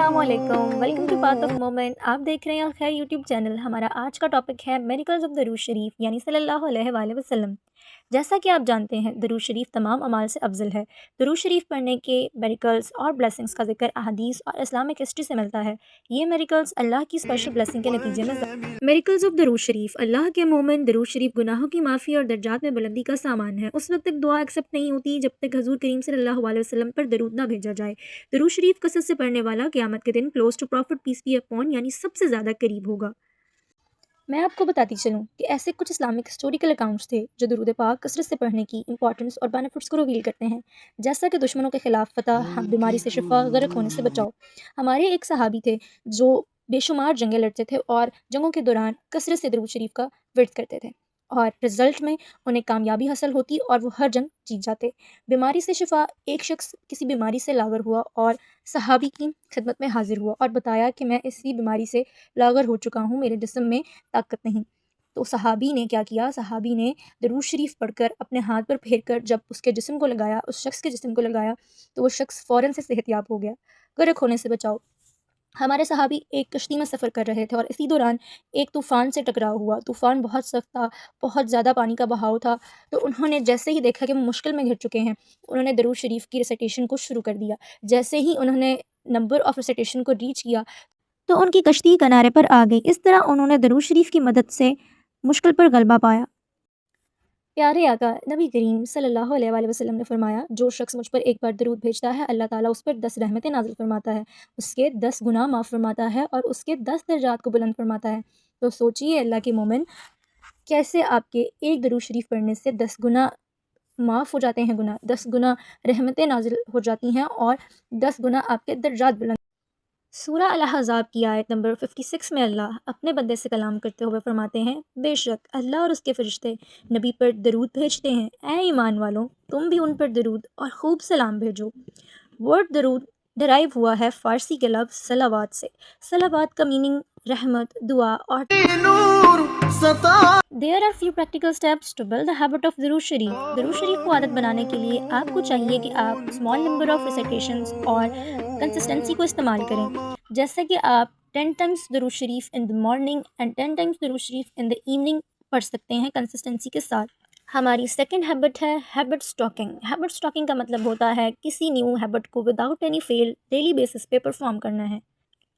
अस्सलाम वालेकुम, welcome to path of moment. आप देख रहे हैं खैर यूट्यूब चैनल। हमारा आज का टॉपिक है मेरिकल्स ऑफ दरूद शरीफ यानी सल्लल्लाहु अलैहि वसल्लम। जैसा कि आप जानते हैं दरूद शरीफ तमाम अमाल से अफजल है। दरूद शरीफ पढ़ने के मेरिकल्स और ब्लेसिंग्स का जिक्र अहादीस और इस्लामिक हिस्ट्री से मिलता है। ये मेरिकल्स अल्लाह की स्पेशल ब्लेसिंग के नतीजे में मेरिकल्स ऑफ दरूद शरीफ। अल्लाह के मोमिन दरूद शरीफ गुनाहों की माफ़ी और दर्जात में बुलंदी का सामान है। उस वक्त तक दुआ एक्सेप्ट नहीं होती जब तक हजूर करीम सल्लल्लाहु अलैहि वसल्लम पर दरूद ना भेजा जाए। दरूद शरीफ कसरत से पढ़ने वाला क़यामत के दिन close to prophet peace be upon यानी सबसे ज़्यादा करीब होगा। मैं आपको बताती चलूँ कि ऐसे कुछ इस्लामिक हिस्टोरिकल अकाउंट्स थे जो दरूद पाक कसरत से पढ़ने की इंपॉर्टेंस और बेनिफिट्स को रिवील करते हैं, जैसा कि दुश्मनों के खिलाफ फतह, बीमारी से शिफा, गर्क होने से बचाओ। हमारे एक सहाबी थे जो बेशुमार जंगें लड़ते थे और जंगों के दौरान कसरत से दरूद शरीफ का विर्द करते थे और रिज़ल्ट में उन्हें कामयाबी हासिल होती और वो हर जंग जीत जाते। बीमारी से शिफा, एक शख्स किसी बीमारी से लागर हुआ और सहाबी की खिदमत में हाजिर हुआ और बताया कि मैं इसी बीमारी से लागर हो चुका हूँ, मेरे जिस्म में ताकत नहीं। तो सहाबी ने क्या किया, सहाबी ने दरूद शरीफ पढ़कर अपने हाथ पर फेर कर जब उसके जिस्म को लगाया, उस शख्स के जिस्म को लगाया, तो वो शख्स फ़ौरन से सेहतयाब हो गया। गर्क होने से बचाओ। हमारे सहाबी एक कश्ती में सफ़र कर रहे थे और इसी दौरान एक तूफ़ान से टकराव हुआ। तूफ़ान बहुत सख्त था, बहुत ज़्यादा पानी का बहाव था। तो उन्होंने जैसे ही देखा कि वो मुश्किल में घिर चुके हैं, उन्होंने दरूद शरीफ की रिसाइटेशन को शुरू कर दिया। जैसे ही उन्होंने नंबर ऑफ़ रिसाइटेशन को रीच किया तो उनकी कश्ती किनारे पर आ गई। इस तरह उन्होंने दरूद शरीफ की मदद से मुश्किल पर गलबा पाया। प्यारे आका नबी करीम सल्लल्लाहु अलैहि वसल्लम ने फरमाया, जो शख्स मुझ पर एक बार दरूद भेजता है अल्लाह ताला उस पर 10 रहमतें नाज़िल फरमाता है, उसके 10 गुनाह माफ़ फरमाता है और उसके 10 दर्जात को बुलंद फरमाता है। तो सोचिए अल्लाह के मोमिन, कैसे आपके एक दरूद शरीफ पढ़ने से 10 गुना माफ़ हो जाते हैं, 10 गुना रहमतें नाज़िल हो जाती हैं और 10 गुना आपके दर्जात बुलंद। सूरह अल अहज़ाब की आयत नंबर 56 में अल्लाह अपने बंदे से कलाम करते हुए फरमाते हैं, बेशक अल्लाह और उसके फरिश्ते नबी पर दरूद भेजते हैं। ऐ ईमान वालों, तुम भी उन पर दरूद और खूब सलाम भेजो। वर्ड दरूद डराइव हुआ है फ़ारसी के लफ्ज़ सलावात से। सलावात का मीनिंग रहमत, दुआ और there are few practical steps to build the habit of दरूद शरीफ। दरूद शरीफ को आदत बनाने के लिए आपको चाहिए कि आप स्मॉल नंबर ऑफ रिसाइटेशंस और कंसिस्टेंसी को इस्तेमाल करें। जैसे कि आप 10 टाइम्स दरूद शरीफ in the morning and 10 times दरूद शरीफ इन द इवनिंग पढ़ सकते हैं कंसिस्टेंसी के साथ। हमारी सेकंड हैबिट है हैबिट स्टॉकिंग। हैबिट स्टॉकिंग का मतलब होता है किसी न्यू हैबिट को without any fail daily basis पे परफॉर्म करना है।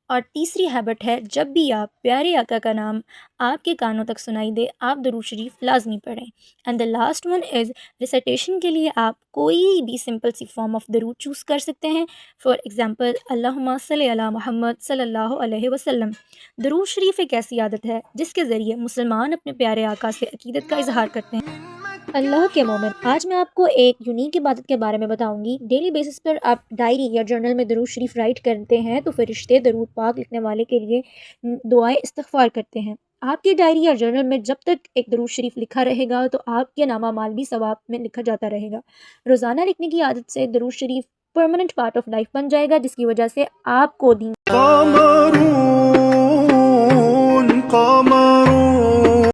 और तीसरी हैबिट है, जब भी आप प्यारे आका का नाम आपके कानों तक सुनाई दे, आप दरूद शरीफ लाजमी पढ़ें। And the last one is recitation के लिए आप कोई भी सिंपल सी फॉर्म ऑफ दरूद चूज़ कर सकते हैं। फॉर एग्ज़ाम्पल अल्लाहुम्मा सल्ली अला मुहम्मद सल्लल्लाहु अलैहि वसल्लम। दरूद शरीफ एक ऐसी आदत है जिसके ज़रिए मुसलमान अपने प्यारे आका से अकीदत का इजहार करते हैं। अल्लाह के मोमिन, आज मैं आपको एक यूनिक इबादत के बारे में बताऊंगी। डेली बेसिस पर आप डायरी या जर्नल में दरूद शरीफ राइट करते हैं तो फरिश्ते दरूद पाक लिखने वाले के लिए दुआएं इस्तग़फ़ार करते हैं। आपकी डायरी या जर्नल में जब तक एक दरूद शरीफ लिखा रहेगा तो आपके नामा माल भी सवाब में लिखा जाता रहेगा। रोज़ाना लिखने की आदत से दरूद शरीफ परमानेंट पार्ट ऑफ लाइफ बन जाएगा, जिसकी वजह से आपको दीन